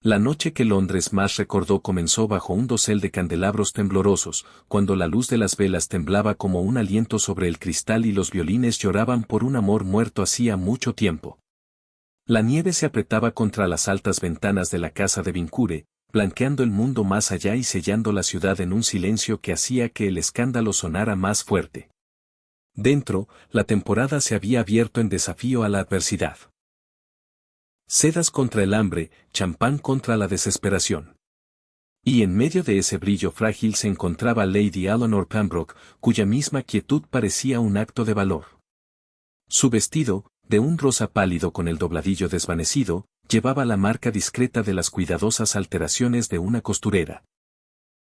La noche que Londres más recordó comenzó bajo un dosel de candelabros temblorosos, cuando la luz de las velas temblaba como un aliento sobre el cristal y los violines lloraban por un amor muerto hacía mucho tiempo. La nieve se apretaba contra las altas ventanas de la casa de Vincure, blanqueando el mundo más allá y sellando la ciudad en un silencio que hacía que el escándalo sonara más fuerte. Dentro, la temporada se había abierto en desafío a la adversidad. Sedas contra el hambre, champán contra la desesperación. Y en medio de ese brillo frágil se encontraba Lady Eleanor Pembroke, cuya misma quietud parecía un acto de valor. Su vestido, de un rosa pálido con el dobladillo desvanecido, llevaba la marca discreta de las cuidadosas alteraciones de una costurera.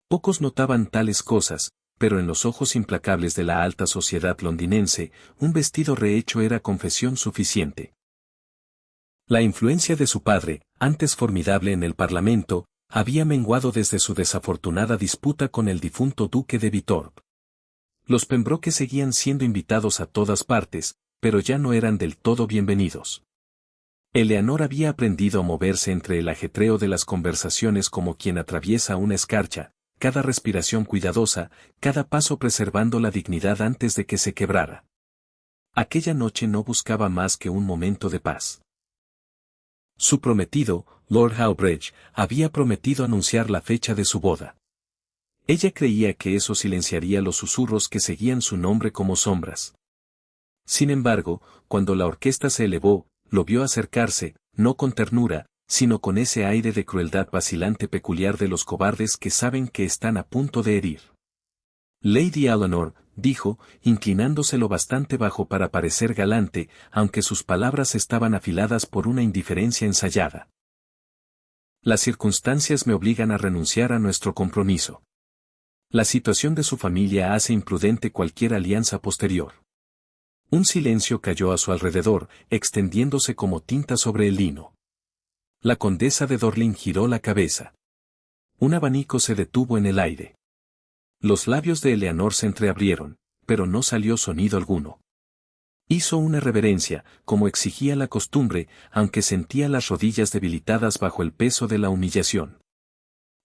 Pocos notaban tales cosas, pero en los ojos implacables de la alta sociedad londinense, un vestido rehecho era confesión suficiente. La influencia de su padre, antes formidable en el Parlamento, había menguado desde su desafortunada disputa con el difunto duque de Bitthorpe. Los Pembroke seguían siendo invitados a todas partes, pero ya no eran del todo bienvenidos. Eleanor había aprendido a moverse entre el ajetreo de las conversaciones como quien atraviesa una escarcha, cada respiración cuidadosa, cada paso preservando la dignidad antes de que se quebrara. Aquella noche no buscaba más que un momento de paz. Su prometido, Lord Howbridge, había prometido anunciar la fecha de su boda. Ella creía que eso silenciaría los susurros que seguían su nombre como sombras. Sin embargo, cuando la orquesta se elevó, lo vio acercarse, no con ternura, sino con ese aire de crueldad vacilante peculiar de los cobardes que saben que están a punto de herir. Lady Eleanor, dijo, inclinándose lo bastante bajo para parecer galante, aunque sus palabras estaban afiladas por una indiferencia ensayada. Las circunstancias me obligan a renunciar a nuestro compromiso. La situación de su familia hace imprudente cualquier alianza posterior. Un silencio cayó a su alrededor, extendiéndose como tinta sobre el lino. La condesa de Dorling giró la cabeza. Un abanico se detuvo en el aire. Los labios de Eleanor se entreabrieron, pero no salió sonido alguno. Hizo una reverencia, como exigía la costumbre, aunque sentía las rodillas debilitadas bajo el peso de la humillación.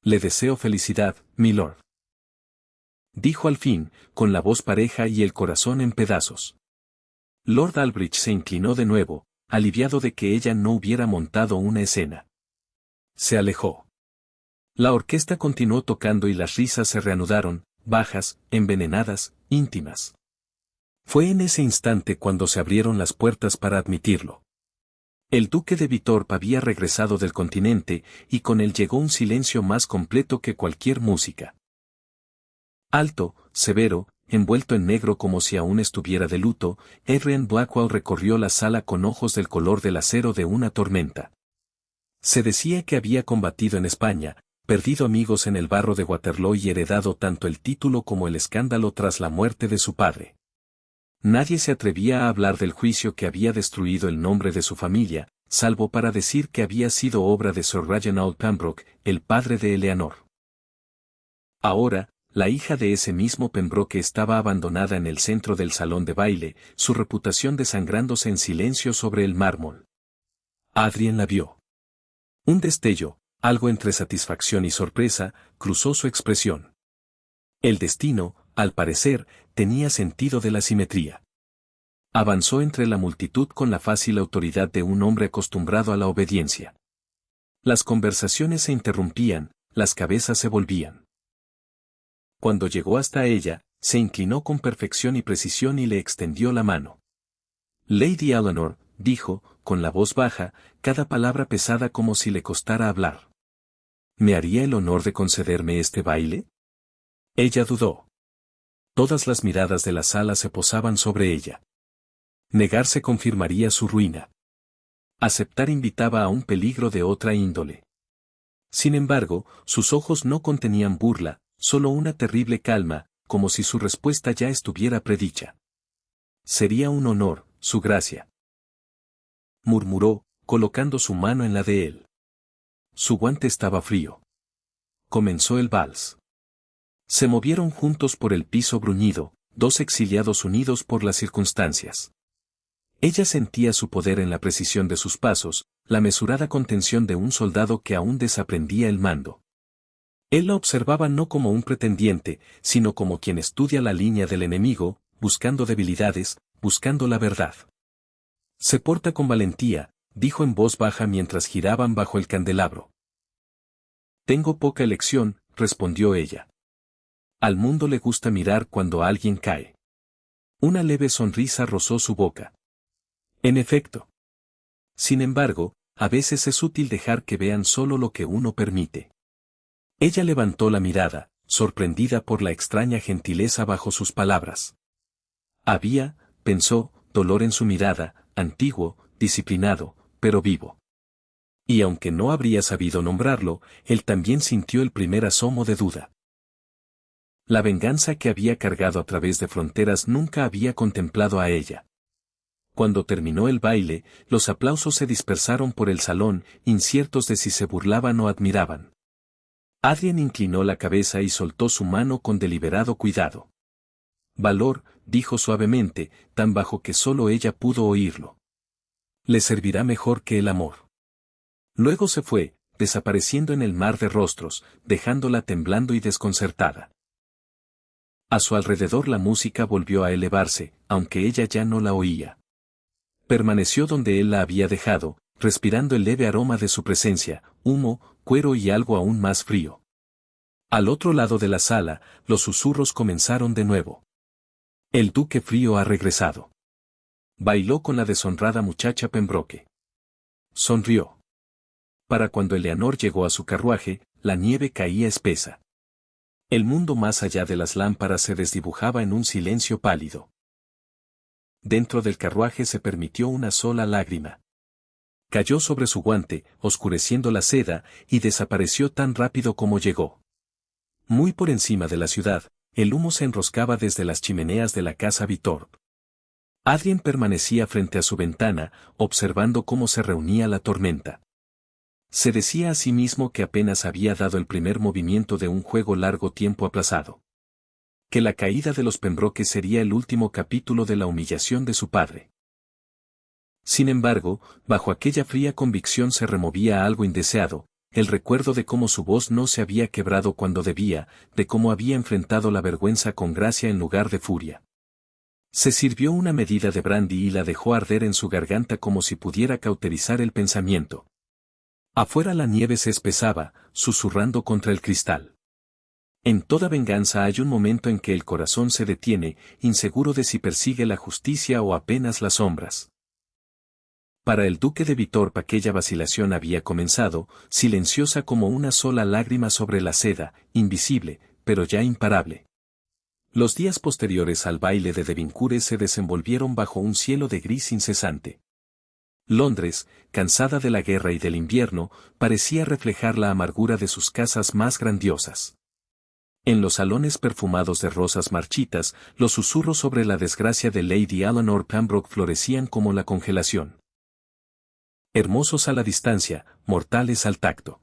«Le deseo felicidad, milord», dijo al fin, con la voz pareja y el corazón en pedazos. Lord Albridge se inclinó de nuevo, aliviado de que ella no hubiera montado una escena. Se alejó. La orquesta continuó tocando y las risas se reanudaron, bajas, envenenadas, íntimas. Fue en ese instante cuando se abrieron las puertas para admitirlo. El duque de Bitthorpe había regresado del continente, y con él llegó un silencio más completo que cualquier música. Alto, severo, envuelto en negro como si aún estuviera de luto, Adrian Blackwell recorrió la sala con ojos del color del acero de una tormenta. Se decía que había combatido en España, perdido amigos en el barro de Waterloo y heredado tanto el título como el escándalo tras la muerte de su padre. Nadie se atrevía a hablar del juicio que había destruido el nombre de su familia, salvo para decir que había sido obra de Sir Reginald Pembroke, el padre de Eleanor. Ahora, la hija de ese mismo Pembroke estaba abandonada en el centro del salón de baile, su reputación desangrándose en silencio sobre el mármol. Adrien la vio. Un destello, algo entre satisfacción y sorpresa, cruzó su expresión. El destino, al parecer, tenía sentido de la simetría. Avanzó entre la multitud con la fácil autoridad de un hombre acostumbrado a la obediencia. Las conversaciones se interrumpían, las cabezas se volvían. Cuando llegó hasta ella, se inclinó con perfección y precisión y le extendió la mano. Lady Eleanor, dijo, con la voz baja, cada palabra pesada como si le costara hablar. ¿Me haría el honor de concederme este baile? Ella dudó. Todas las miradas de la sala se posaban sobre ella. Negarse confirmaría su ruina. Aceptar invitaba a un peligro de otra índole. Sin embargo, sus ojos no contenían burla, solo una terrible calma, como si su respuesta ya estuviera predicha. Sería un honor, su gracia, murmuró, colocando su mano en la de él. Su guante estaba frío. Comenzó el vals. Se movieron juntos por el piso bruñido, dos exiliados unidos por las circunstancias. Ella sentía su poder en la precisión de sus pasos, la mesurada contención de un soldado que aún desaprendía el mando. Él la observaba no como un pretendiente, sino como quien estudia la línea del enemigo, buscando debilidades, buscando la verdad. Se porta con valentía, dijo en voz baja mientras giraban bajo el candelabro. Tengo poca elección, respondió ella. Al mundo le gusta mirar cuando alguien cae. Una leve sonrisa rozó su boca. En efecto. Sin embargo, a veces es útil dejar que vean solo lo que uno permite. Ella levantó la mirada, sorprendida por la extraña gentileza bajo sus palabras. Había, pensó, dolor en su mirada, antiguo, disciplinado, pero vivo. Y aunque no habría sabido nombrarlo, él también sintió el primer asomo de duda. La venganza que había cargado a través de fronteras nunca había contemplado a ella. Cuando terminó el baile, los aplausos se dispersaron por el salón, inciertos de si se burlaban o admiraban. Adrien inclinó la cabeza y soltó su mano con deliberado cuidado. Valor, dijo suavemente, tan bajo que solo ella pudo oírlo. Le servirá mejor que el amor. Luego se fue, desapareciendo en el mar de rostros, dejándola temblando y desconcertada. A su alrededor la música volvió a elevarse, aunque ella ya no la oía. Permaneció donde él la había dejado, respirando el leve aroma de su presencia, humo, cuero y algo aún más frío. Al otro lado de la sala, los susurros comenzaron de nuevo. El duque frío ha regresado. Bailó con la deshonrada muchacha Pembroke. Sonrió. Para cuando Eleanor llegó a su carruaje, la nieve caía espesa. El mundo más allá de las lámparas se desdibujaba en un silencio pálido. Dentro del carruaje se permitió una sola lágrima. Cayó sobre su guante, oscureciendo la seda, y desapareció tan rápido como llegó. Muy por encima de la ciudad, el humo se enroscaba desde las chimeneas de la casa Vitorp. Adrien permanecía frente a su ventana, observando cómo se reunía la tormenta. Se decía a sí mismo que apenas había dado el primer movimiento de un juego largo tiempo aplazado. Que la caída de los Pembroke sería el último capítulo de la humillación de su padre. Sin embargo, bajo aquella fría convicción se removía algo indeseado, el recuerdo de cómo su voz no se había quebrado cuando debía, de cómo había enfrentado la vergüenza con gracia en lugar de furia. Se sirvió una medida de brandy y la dejó arder en su garganta como si pudiera cauterizar el pensamiento. Afuera la nieve se espesaba, susurrando contra el cristal. En toda venganza hay un momento en que el corazón se detiene, inseguro de si persigue la justicia o apenas las sombras. Para el duque de Vitorp aquella vacilación había comenzado, silenciosa como una sola lágrima sobre la seda, invisible, pero ya imparable. Los días posteriores al baile de Devincourt se desenvolvieron bajo un cielo de gris incesante. Londres, cansada de la guerra y del invierno, parecía reflejar la amargura de sus casas más grandiosas. En los salones perfumados de rosas marchitas, los susurros sobre la desgracia de Lady Eleanor Pembroke florecían como la congelación. Hermosos a la distancia, mortales al tacto.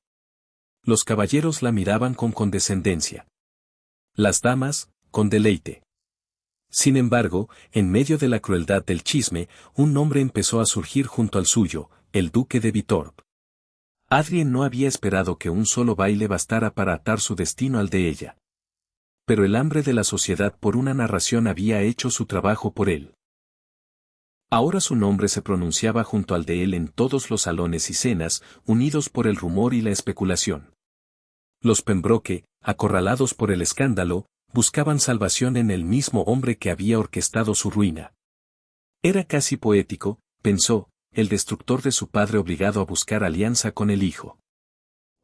Los caballeros la miraban con condescendencia. Las damas, con deleite. Sin embargo, en medio de la crueldad del chisme, un nombre empezó a surgir junto al suyo, el duque de Vitorp. Adrien no había esperado que un solo baile bastara para atar su destino al de ella. Pero el hambre de la sociedad por una narración había hecho su trabajo por él. Ahora su nombre se pronunciaba junto al de él en todos los salones y cenas, unidos por el rumor y la especulación. Los Pembroke, acorralados por el escándalo, buscaban salvación en el mismo hombre que había orquestado su ruina. Era casi poético, pensó, el destructor de su padre obligado a buscar alianza con el hijo.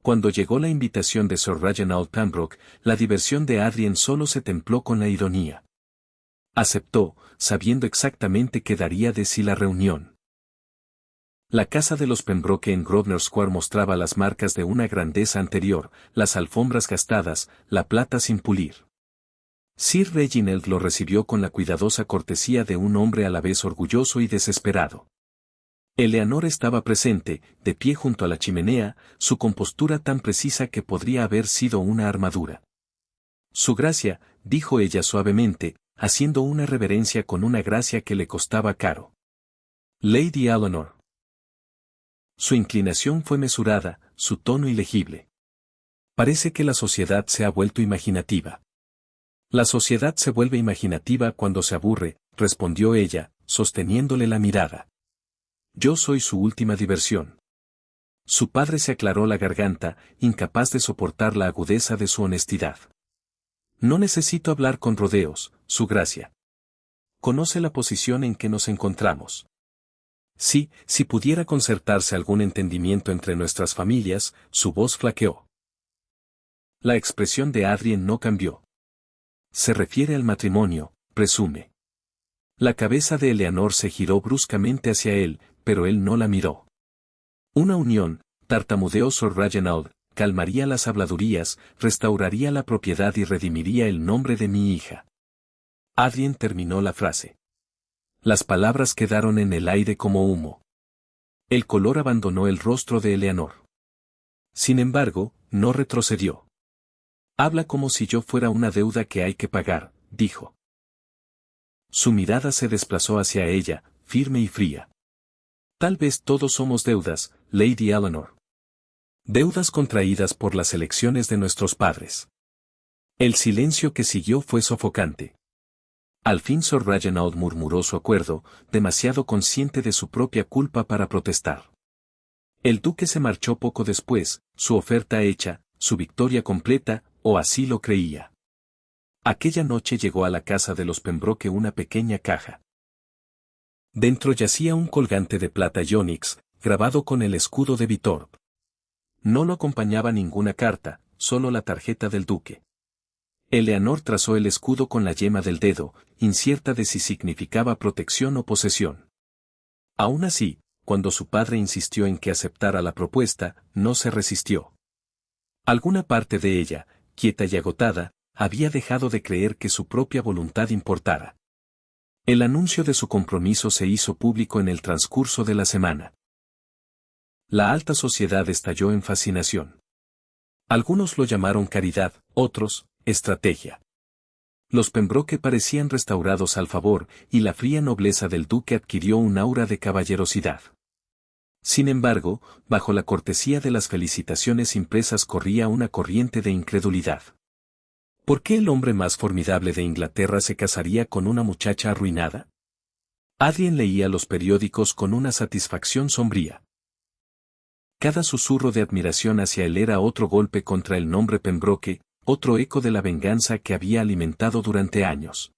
Cuando llegó la invitación de Sir Reginald Pembroke, la diversión de Adrien solo se templó con la ironía. Aceptó, sabiendo exactamente qué daría de sí la reunión. La casa de los Pembroke en Grosvenor Square mostraba las marcas de una grandeza anterior, las alfombras gastadas, la plata sin pulir. Sir Reginald lo recibió con la cuidadosa cortesía de un hombre a la vez orgulloso y desesperado. Eleanor estaba presente, de pie junto a la chimenea, su compostura tan precisa que podría haber sido una armadura. Su gracia, dijo ella suavemente, haciendo una reverencia con una gracia que le costaba caro. Lady Eleanor. Su inclinación fue mesurada, su tono ilegible. Parece que la sociedad se ha vuelto imaginativa. La sociedad se vuelve imaginativa cuando se aburre, respondió ella, sosteniéndole la mirada. Yo soy su última diversión. Su padre se aclaró la garganta, incapaz de soportar la agudeza de su honestidad. No necesito hablar con rodeos, su gracia. Conoce la posición en que nos encontramos. Sí, si pudiera concertarse algún entendimiento entre nuestras familias, su voz flaqueó. La expresión de Adrien no cambió. Se refiere al matrimonio, presume. La cabeza de Eleanor se giró bruscamente hacia él, pero él no la miró. Una unión, tartamudeó Sir Reginald, calmaría las habladurías, restauraría la propiedad y redimiría el nombre de mi hija. Adrien terminó la frase. Las palabras quedaron en el aire como humo. El color abandonó el rostro de Eleanor. Sin embargo, no retrocedió. Habla como si yo fuera una deuda que hay que pagar, dijo. Su mirada se desplazó hacia ella, firme y fría. Tal vez todos somos deudas, Lady Eleanor. Deudas contraídas por las elecciones de nuestros padres. El silencio que siguió fue sofocante. Al fin Sir Reginald murmuró su acuerdo, demasiado consciente de su propia culpa para protestar. El duque se marchó poco después, su oferta hecha, su victoria completa, o así lo creía. Aquella noche llegó a la casa de los Pembroke una pequeña caja. Dentro yacía un colgante de plata y ónix, grabado con el escudo de Vitorp. No lo acompañaba ninguna carta, solo la tarjeta del duque. Eleanor trazó el escudo con la yema del dedo, incierta de si significaba protección o posesión. Aún así, cuando su padre insistió en que aceptara la propuesta, no se resistió. Alguna parte de ella, quieta y agotada, había dejado de creer que su propia voluntad importara. El anuncio de su compromiso se hizo público en el transcurso de la semana. La alta sociedad estalló en fascinación. Algunos lo llamaron caridad, otros, estrategia. Los Pembroke parecían restaurados al favor, y la fría nobleza del duque adquirió un aura de caballerosidad. Sin embargo, bajo la cortesía de las felicitaciones impresas corría una corriente de incredulidad. ¿Por qué el hombre más formidable de Inglaterra se casaría con una muchacha arruinada? Adrien leía los periódicos con una satisfacción sombría. Cada susurro de admiración hacia él era otro golpe contra el nombre Pembroke, otro eco de la venganza que había alimentado durante años.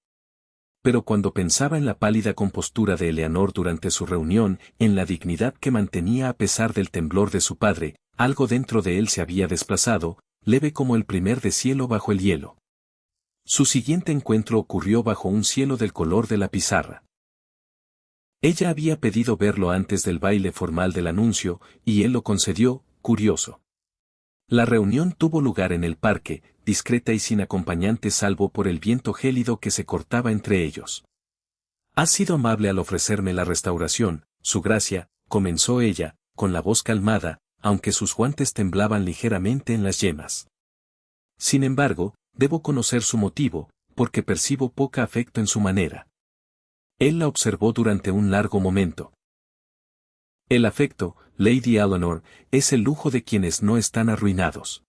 Pero cuando pensaba en la pálida compostura de Eleanor durante su reunión, en la dignidad que mantenía a pesar del temblor de su padre, algo dentro de él se había desplazado, leve como el primer deshielo bajo el hielo. Su siguiente encuentro ocurrió bajo un cielo del color de la pizarra. Ella había pedido verlo antes del baile formal del anuncio, y él lo concedió, curioso. La reunión tuvo lugar en el parque, discreta y sin acompañante salvo por el viento gélido que se cortaba entre ellos. «Has sido amable al ofrecerme la restauración, su gracia», comenzó ella, con la voz calmada, aunque sus guantes temblaban ligeramente en las yemas. Sin embargo, debo conocer su motivo, porque percibo poca afecto en su manera. Él la observó durante un largo momento. El afecto, Lady Eleanor, es el lujo de quienes no están arruinados.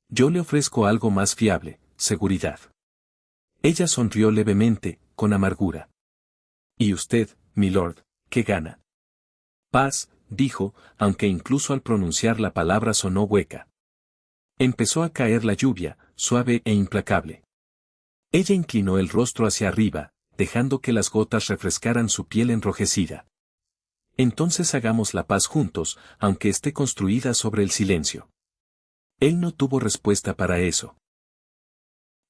Yo le ofrezco algo más fiable, seguridad. Ella sonrió levemente, con amargura. ¿Y usted, milord, qué gana? Paz, dijo, aunque incluso al pronunciar la palabra sonó hueca. Empezó a caer la lluvia, suave e implacable. Ella inclinó el rostro hacia arriba, dejando que las gotas refrescaran su piel enrojecida. Entonces hagamos la paz juntos, aunque esté construida sobre el silencio. Él no tuvo respuesta para eso.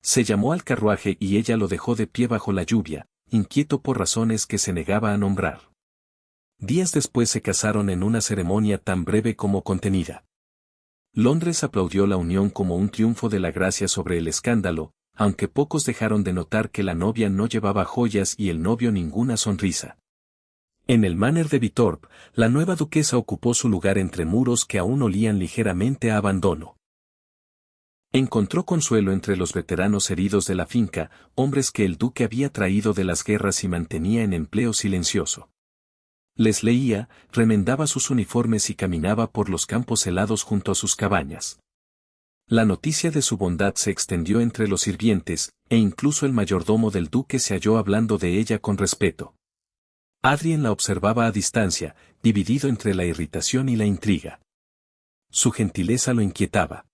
Se llamó al carruaje y ella lo dejó de pie bajo la lluvia, inquieto por razones que se negaba a nombrar. Días después se casaron en una ceremonia tan breve como contenida. Londres aplaudió la unión como un triunfo de la gracia sobre el escándalo, aunque pocos dejaron de notar que la novia no llevaba joyas y el novio ninguna sonrisa. En el Manor de Vitorp, la nueva duquesa ocupó su lugar entre muros que aún olían ligeramente a abandono. Encontró consuelo entre los veteranos heridos de la finca, hombres que el duque había traído de las guerras y mantenía en empleo silencioso. Les leía, remendaba sus uniformes y caminaba por los campos helados junto a sus cabañas. La noticia de su bondad se extendió entre los sirvientes, e incluso el mayordomo del duque se halló hablando de ella con respeto. Adrien la observaba a distancia, dividido entre la irritación y la intriga. Su gentileza lo inquietaba.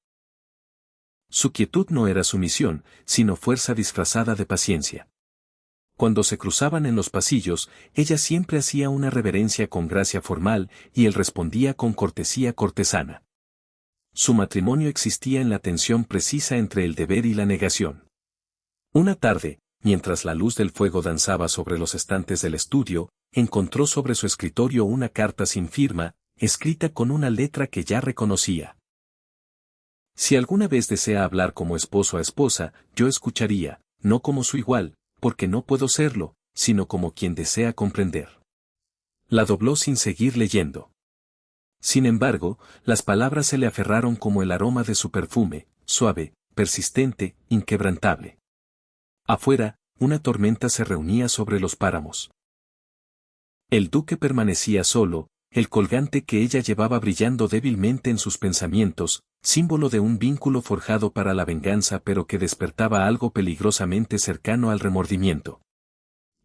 Su quietud no era sumisión, sino fuerza disfrazada de paciencia. Cuando se cruzaban en los pasillos, ella siempre hacía una reverencia con gracia formal, y él respondía con cortesía cortesana. Su matrimonio existía en la tensión precisa entre el deber y la negación. Una tarde, mientras la luz del fuego danzaba sobre los estantes del estudio, encontró sobre su escritorio una carta sin firma, escrita con una letra que ya reconocía. Si alguna vez desea hablar como esposo a esposa, yo escucharía, no como su igual, porque no puedo serlo, sino como quien desea comprender. La dobló sin seguir leyendo. Sin embargo, las palabras se le aferraron como el aroma de su perfume, suave, persistente, inquebrantable. Afuera, una tormenta se reunía sobre los páramos. El duque permanecía solo, el colgante que ella llevaba brillando débilmente en sus pensamientos, símbolo de un vínculo forjado para la venganza pero que despertaba algo peligrosamente cercano al remordimiento.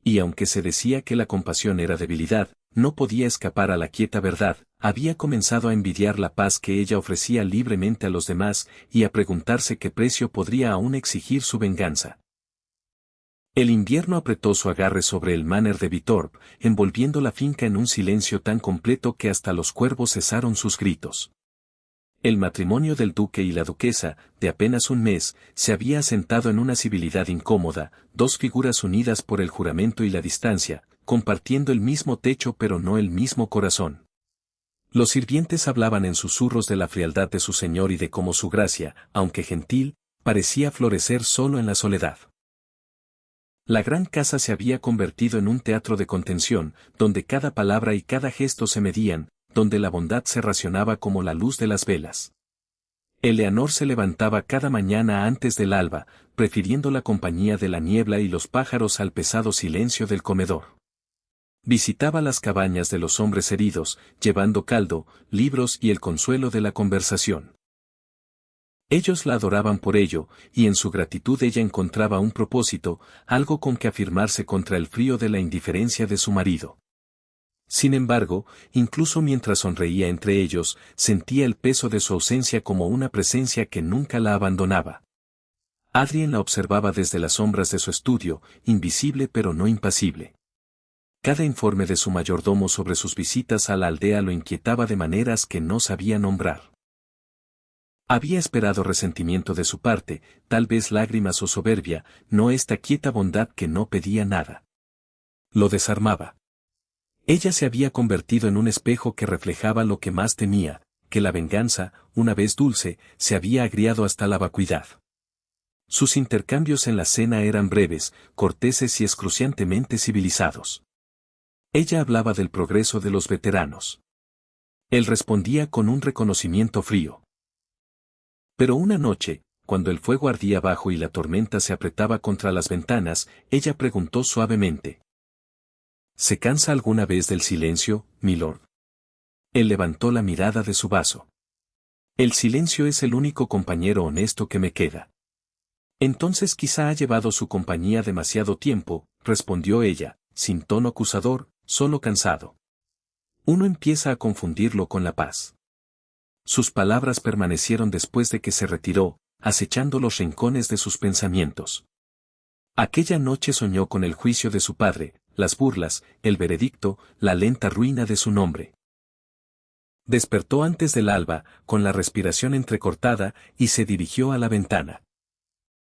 Y aunque se decía que la compasión era debilidad, no podía escapar a la quieta verdad, había comenzado a envidiar la paz que ella ofrecía libremente a los demás, y a preguntarse qué precio podría aún exigir su venganza. El invierno apretó su agarre sobre el Manor de Vitorp, envolviendo la finca en un silencio tan completo que hasta los cuervos cesaron sus gritos. El matrimonio del duque y la duquesa, de apenas un mes, se había asentado en una civilidad incómoda, dos figuras unidas por el juramento y la distancia, compartiendo el mismo techo pero no el mismo corazón. Los sirvientes hablaban en susurros de la frialdad de su señor y de cómo su gracia, aunque gentil, parecía florecer solo en la soledad. La gran casa se había convertido en un teatro de contención, donde cada palabra y cada gesto se medían, donde la bondad se racionaba como la luz de las velas. Eleanor se levantaba cada mañana antes del alba, prefiriendo la compañía de la niebla y los pájaros al pesado silencio del comedor. Visitaba las cabañas de los hombres heridos, llevando caldo, libros y el consuelo de la conversación. Ellos la adoraban por ello, y en su gratitud ella encontraba un propósito, algo con que afirmarse contra el frío de la indiferencia de su marido. Sin embargo, incluso mientras sonreía entre ellos, sentía el peso de su ausencia como una presencia que nunca la abandonaba. Adrien la observaba desde las sombras de su estudio, invisible pero no impasible. Cada informe de su mayordomo sobre sus visitas a la aldea lo inquietaba de maneras que no sabía nombrar. Había esperado resentimiento de su parte, tal vez lágrimas o soberbia, no esta quieta bondad que no pedía nada. Lo desarmaba. Ella se había convertido en un espejo que reflejaba lo que más temía, que la venganza, una vez dulce, se había agriado hasta la vacuidad. Sus intercambios en la cena eran breves, corteses y excruciantemente civilizados. Ella hablaba del progreso de los veteranos. Él respondía con un reconocimiento frío. Pero una noche, cuando el fuego ardía abajo y la tormenta se apretaba contra las ventanas, ella preguntó suavemente: ¿Se cansa alguna vez del silencio, milord? Él levantó la mirada de su vaso. El silencio es el único compañero honesto que me queda. Entonces quizá ha llevado su compañía demasiado tiempo, respondió ella, sin tono acusador, solo cansado. Uno empieza a confundirlo con la paz. Sus palabras permanecieron después de que se retiró, acechando los rincones de sus pensamientos. Aquella noche soñó con el juicio de su padre, las burlas, el veredicto, la lenta ruina de su nombre. Despertó antes del alba, con la respiración entrecortada, y se dirigió a la ventana.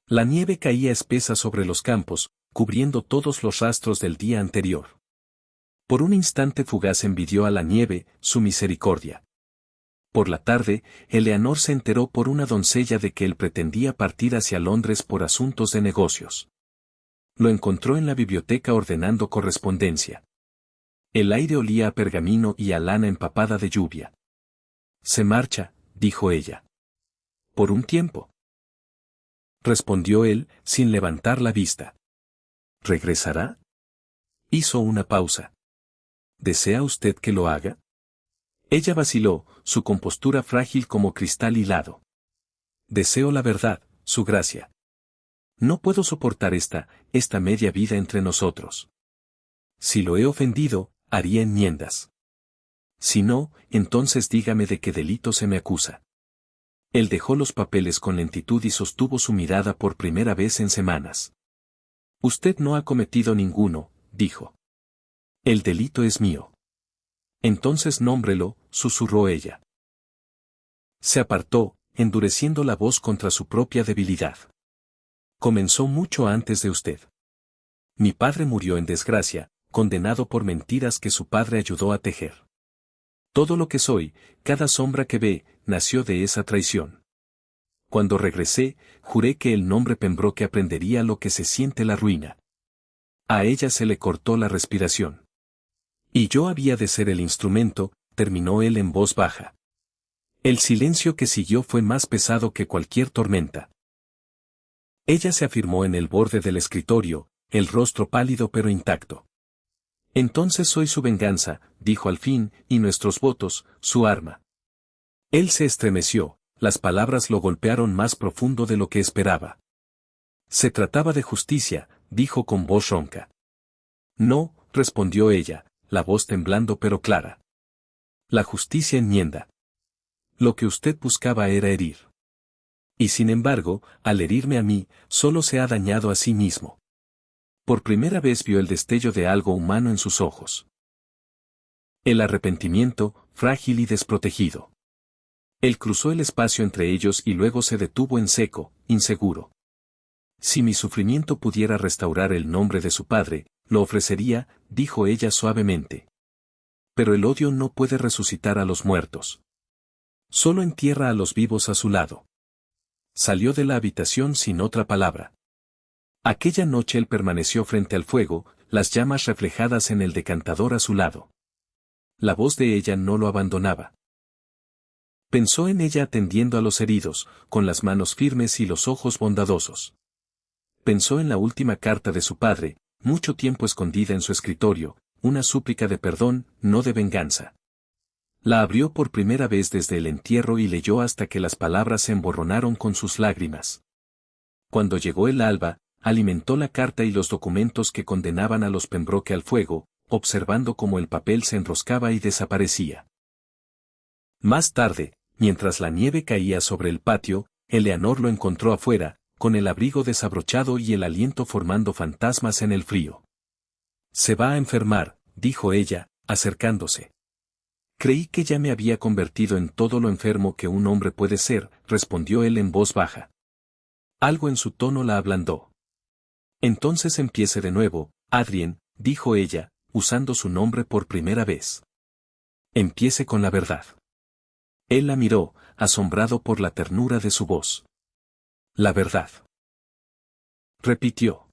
La nieve caía espesa sobre los campos, cubriendo todos los rastros del día anterior. Por un instante fugaz envidió a la nieve su misericordia. Por la tarde, Eleanor se enteró por una doncella de que él pretendía partir hacia Londres por asuntos de negocios. Lo encontró en la biblioteca ordenando correspondencia. El aire olía a pergamino y a lana empapada de lluvia. Se marcha, dijo ella. Por un tiempo. Respondió él, sin levantar la vista. ¿Regresará? Hizo una pausa. ¿Desea usted que lo haga? Ella vaciló, su compostura frágil como cristal hilado. Deseo la verdad, su gracia. No puedo soportar esta media vida entre nosotros. Si lo he ofendido, haría enmiendas. Si no, entonces dígame de qué delito se me acusa. Él dejó los papeles con lentitud y sostuvo su mirada por primera vez en semanas. Usted no ha cometido ninguno, dijo. El delito es mío. Entonces nómbrelo, susurró ella. Se apartó, endureciendo la voz contra su propia debilidad. Comenzó mucho antes de usted. Mi padre murió en desgracia, condenado por mentiras que su padre ayudó a tejer. Todo lo que soy, cada sombra que ve, nació de esa traición. Cuando regresé, juré que el nombre Pembroke aprendería lo que se siente la ruina. A ella se le cortó la respiración. Y yo había de ser el instrumento, terminó él en voz baja. El silencio que siguió fue más pesado que cualquier tormenta. Ella se afirmó en el borde del escritorio, el rostro pálido pero intacto. Entonces soy su venganza, dijo al fin, y nuestros votos, su arma. Él se estremeció, las palabras lo golpearon más profundo de lo que esperaba. Se trataba de justicia, dijo con voz ronca. No, respondió ella, la voz temblando pero clara. La justicia enmienda. Lo que usted buscaba era herir. Y sin embargo, al herirme a mí, solo se ha dañado a sí mismo. Por primera vez vio el destello de algo humano en sus ojos. El arrepentimiento, frágil y desprotegido. Él cruzó el espacio entre ellos y luego se detuvo en seco, inseguro. Si mi sufrimiento pudiera restaurar el nombre de su padre, lo ofrecería, dijo ella suavemente. Pero el odio no puede resucitar a los muertos. Solo entierra a los vivos a su lado. Salió de la habitación sin otra palabra. Aquella noche él permaneció frente al fuego, las llamas reflejadas en el decantador a su lado. La voz de ella no lo abandonaba. Pensó en ella atendiendo a los heridos, con las manos firmes y los ojos bondadosos. Pensó en la última carta de su padre, mucho tiempo escondida en su escritorio, una súplica de perdón, no de venganza. La abrió por primera vez desde el entierro y leyó hasta que las palabras se emborronaron con sus lágrimas. Cuando llegó el alba, alimentó la carta y los documentos que condenaban a los Pembroke al fuego, observando cómo el papel se enroscaba y desaparecía. Más tarde, mientras la nieve caía sobre el patio, Eleanor lo encontró afuera, con el abrigo desabrochado y el aliento formando fantasmas en el frío. Se va a enfermar, dijo ella, acercándose. Creí que ya me había convertido en todo lo enfermo que un hombre puede ser, respondió él en voz baja. Algo en su tono la ablandó. Entonces empiece de nuevo, Adrien, dijo ella, usando su nombre por primera vez. Empiece con la verdad. Él la miró, asombrado por la ternura de su voz. La verdad. Repitió.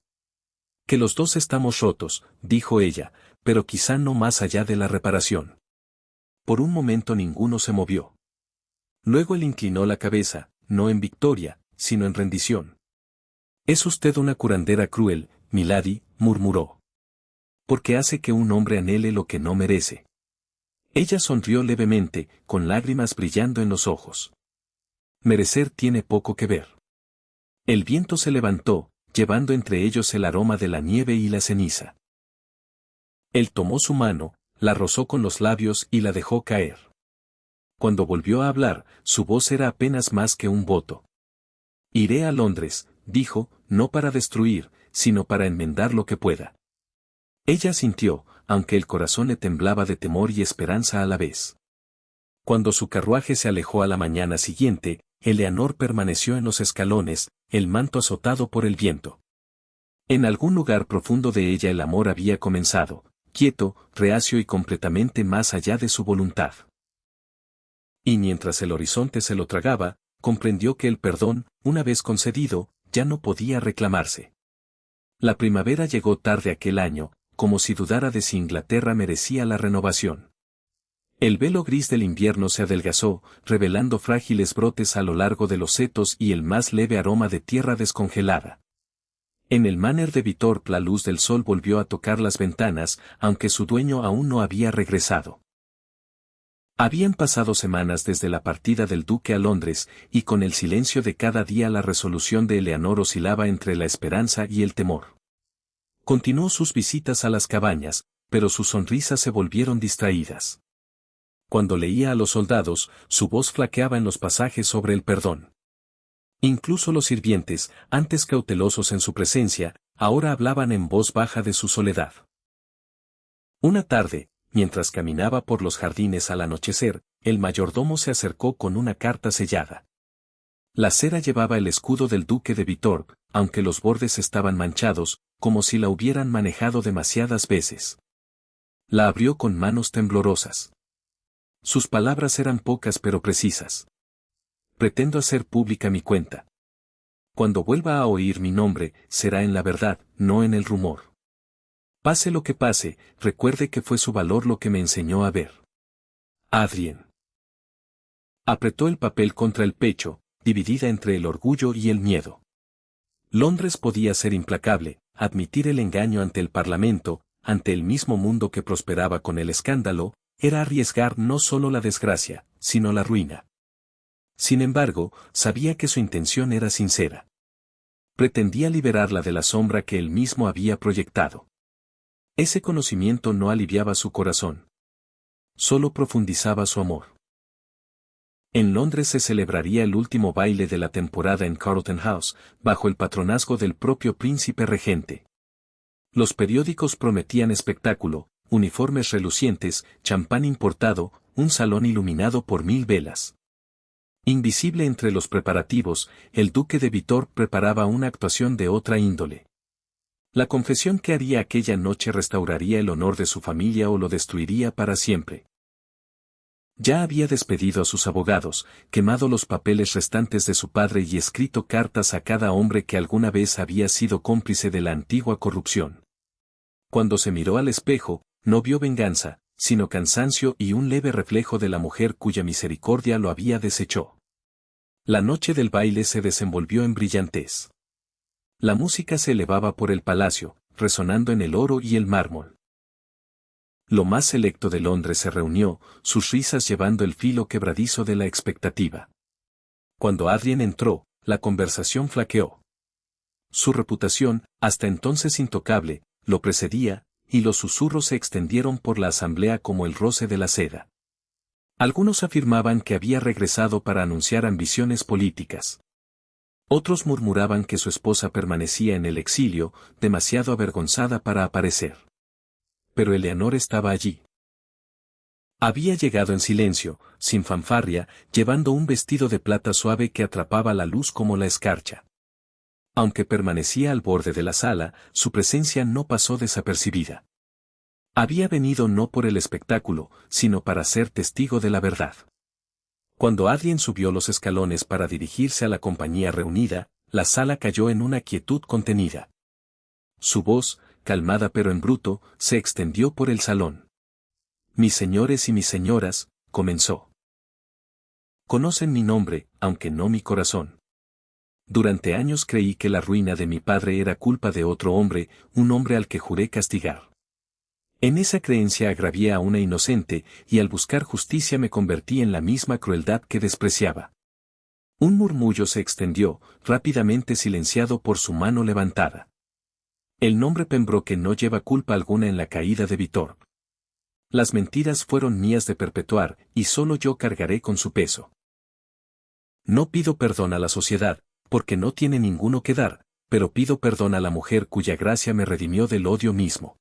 Que los dos estamos rotos, dijo ella, pero quizá no más allá de la reparación. Por un momento ninguno se movió. Luego él inclinó la cabeza, no en victoria, sino en rendición. Es usted una curandera cruel, milady, murmuró. Porque hace que un hombre anhele lo que no merece. Ella sonrió levemente, con lágrimas brillando en los ojos. Merecer tiene poco que ver. El viento se levantó, llevando entre ellos el aroma de la nieve y la ceniza. Él tomó su mano, la rozó con los labios y la dejó caer. Cuando volvió a hablar, su voz era apenas más que un voto. Iré a Londres, dijo, no para destruir, sino para enmendar lo que pueda. Ella sintió, aunque el corazón le temblaba de temor y esperanza a la vez. Cuando su carruaje se alejó a la mañana siguiente, Eleanor permaneció en los escalones, el manto azotado por el viento. En algún lugar profundo de ella el amor había comenzado, quieto, reacio y completamente más allá de su voluntad. Y mientras el horizonte se lo tragaba, comprendió que el perdón, una vez concedido, ya no podía reclamarse. La primavera llegó tarde aquel año, como si dudara de si Inglaterra merecía la renovación. El velo gris del invierno se adelgazó, revelando frágiles brotes a lo largo de los setos y el más leve aroma de tierra descongelada. En el Manor de Vitorp la luz del sol volvió a tocar las ventanas, aunque su dueño aún no había regresado. Habían pasado semanas desde la partida del duque a Londres, y con el silencio de cada día la resolución de Eleanor oscilaba entre la esperanza y el temor. Continuó sus visitas a las cabañas, pero sus sonrisas se volvieron distraídas. Cuando leía a los soldados, su voz flaqueaba en los pasajes sobre el perdón. Incluso los sirvientes, antes cautelosos en su presencia, ahora hablaban en voz baja de su soledad. Una tarde, mientras caminaba por los jardines al anochecer, el mayordomo se acercó con una carta sellada. La cera llevaba el escudo del duque de Vitorp, aunque los bordes estaban manchados, como si la hubieran manejado demasiadas veces. La abrió con manos temblorosas. Sus palabras eran pocas pero precisas. Pretendo hacer pública mi cuenta. Cuando vuelva a oír mi nombre, será en la verdad, no en el rumor. Pase lo que pase, recuerde que fue su valor lo que me enseñó a ver. Adrien. Apretó el papel contra el pecho, dividida entre el orgullo y el miedo. Londres podía ser implacable, admitir el engaño ante el Parlamento, ante el mismo mundo que prosperaba con el escándalo, era arriesgar no solo la desgracia, sino la ruina. Sin embargo, sabía que su intención era sincera. Pretendía liberarla de la sombra que él mismo había proyectado. Ese conocimiento no aliviaba su corazón. Solo profundizaba su amor. En Londres se celebraría el último baile de la temporada en Carlton House, bajo el patronazgo del propio príncipe regente. Los periódicos prometían espectáculo, uniformes relucientes, champán importado, un salón iluminado por 1000 velas. Invisible entre los preparativos, el duque de Vitorp preparaba una actuación de otra índole. La confesión que haría aquella noche restauraría el honor de su familia o lo destruiría para siempre. Ya había despedido a sus abogados, quemado los papeles restantes de su padre y escrito cartas a cada hombre que alguna vez había sido cómplice de la antigua corrupción. Cuando se miró al espejo, no vio venganza, sino cansancio y un leve reflejo de la mujer cuya misericordia lo había deshecho. La noche del baile se desenvolvió en brillantez. La música se elevaba por el palacio, resonando en el oro y el mármol. Lo más selecto de Londres se reunió, sus risas llevando el filo quebradizo de la expectativa. Cuando Adrien entró, la conversación flaqueó. Su reputación, hasta entonces intocable, lo precedía, y los susurros se extendieron por la asamblea como el roce de la seda. Algunos afirmaban que había regresado para anunciar ambiciones políticas. Otros murmuraban que su esposa permanecía en el exilio, demasiado avergonzada para aparecer. Pero Eleanor estaba allí. Había llegado en silencio, sin fanfarria, llevando un vestido de plata suave que atrapaba la luz como la escarcha. Aunque permanecía al borde de la sala, su presencia no pasó desapercibida. Había venido no por el espectáculo, sino para ser testigo de la verdad. Cuando Adrien subió los escalones para dirigirse a la compañía reunida, la sala cayó en una quietud contenida. Su voz, calmada pero en bruto, se extendió por el salón. Mis señores y mis señoras, comenzó. Conocen mi nombre, aunque no mi corazón. Durante años creí que la ruina de mi padre era culpa de otro hombre, un hombre al que juré castigar. En esa creencia agravié a una inocente, y al buscar justicia me convertí en la misma crueldad que despreciaba. Un murmullo se extendió, rápidamente silenciado por su mano levantada. El nombre Pembroke no lleva culpa alguna en la caída de Vitorp. Las mentiras fueron mías de perpetuar, y solo yo cargaré con su peso. No pido perdón a la sociedad, porque no tiene ninguno que dar, pero pido perdón a la mujer cuya gracia me redimió del odio mismo.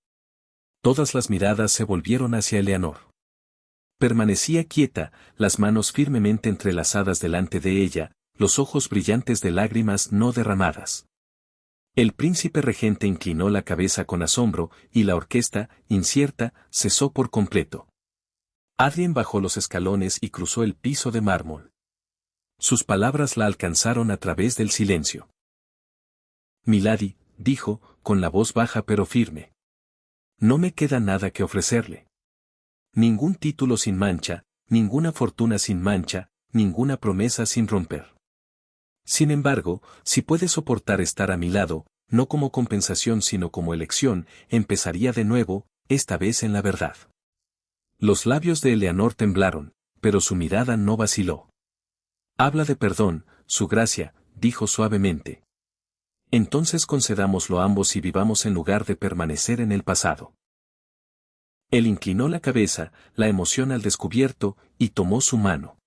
Todas las miradas se volvieron hacia Eleanor. Permanecía quieta, las manos firmemente entrelazadas delante de ella, los ojos brillantes de lágrimas no derramadas. El príncipe regente inclinó la cabeza con asombro, y la orquesta, incierta, cesó por completo. Adrien bajó los escalones y cruzó el piso de mármol. Sus palabras la alcanzaron a través del silencio. Milady, dijo, con la voz baja pero firme. No me queda nada que ofrecerle. Ningún título sin mancha, ninguna fortuna sin mancha, ninguna promesa sin romper. Sin embargo, si puede soportar estar a mi lado, no como compensación sino como elección, empezaría de nuevo, esta vez en la verdad. Los labios de Eleanor temblaron, pero su mirada no vaciló. Habla de perdón, su gracia, dijo suavemente. Entonces concedámoslo ambos y vivamos en lugar de permanecer en el pasado. Él inclinó la cabeza, la emoción al descubierto, y tomó su mano.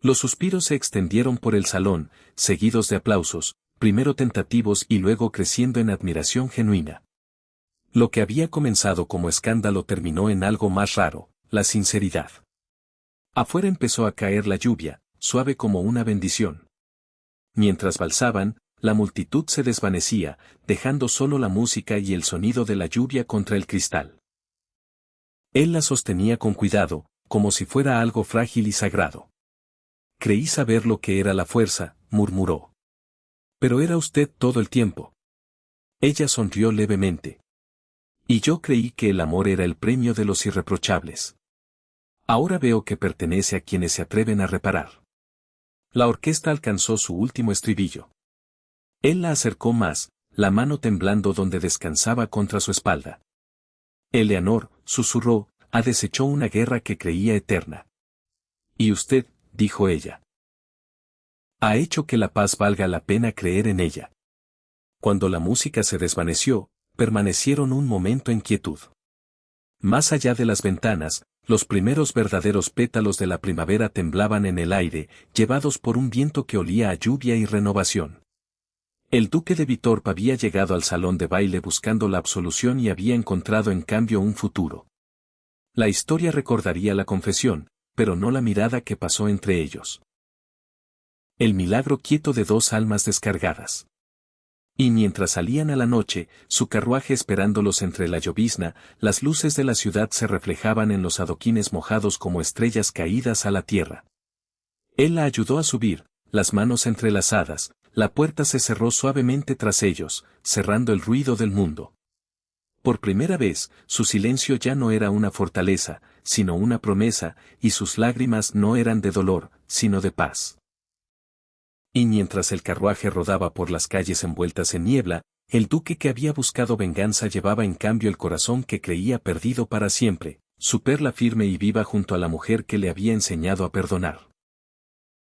Los suspiros se extendieron por el salón, seguidos de aplausos, primero tentativos y luego creciendo en admiración genuina. Lo que había comenzado como escándalo terminó en algo más raro, la sinceridad. Afuera empezó a caer la lluvia, suave como una bendición. Mientras balsaban, la multitud se desvanecía, dejando solo la música y el sonido de la lluvia contra el cristal. Él la sostenía con cuidado, como si fuera algo frágil y sagrado. Creí saber lo que era la fuerza, murmuró. Pero era usted todo el tiempo. Ella sonrió levemente. Y yo creí que el amor era el premio de los irreprochables. Ahora veo que pertenece a quienes se atreven a reparar. La orquesta alcanzó su último estribillo. Él la acercó más, la mano temblando donde descansaba contra su espalda. Eleanor, susurró, ha deshecho una guerra que creía eterna. Y usted, dijo ella. Ha hecho que la paz valga la pena creer en ella. Cuando la música se desvaneció, permanecieron un momento en quietud. Más allá de las ventanas, los primeros verdaderos pétalos de la primavera temblaban en el aire, llevados por un viento que olía a lluvia y renovación. El duque de Bittorp había llegado al salón de baile buscando la absolución y había encontrado en cambio un futuro. La historia recordaría la confesión, pero no la mirada que pasó entre ellos. El milagro quieto de dos almas descargadas. Y mientras salían a la noche, su carruaje esperándolos entre la llovizna, las luces de la ciudad se reflejaban en los adoquines mojados como estrellas caídas a la tierra. Él la ayudó a subir, las manos entrelazadas, la puerta se cerró suavemente tras ellos, cerrando el ruido del mundo. Por primera vez, su silencio ya no era una fortaleza, sino una promesa, y sus lágrimas no eran de dolor, sino de paz. Y mientras el carruaje rodaba por las calles envueltas en niebla, el duque que había buscado venganza llevaba en cambio el corazón que creía perdido para siempre, su perla firme y viva junto a la mujer que le había enseñado a perdonar.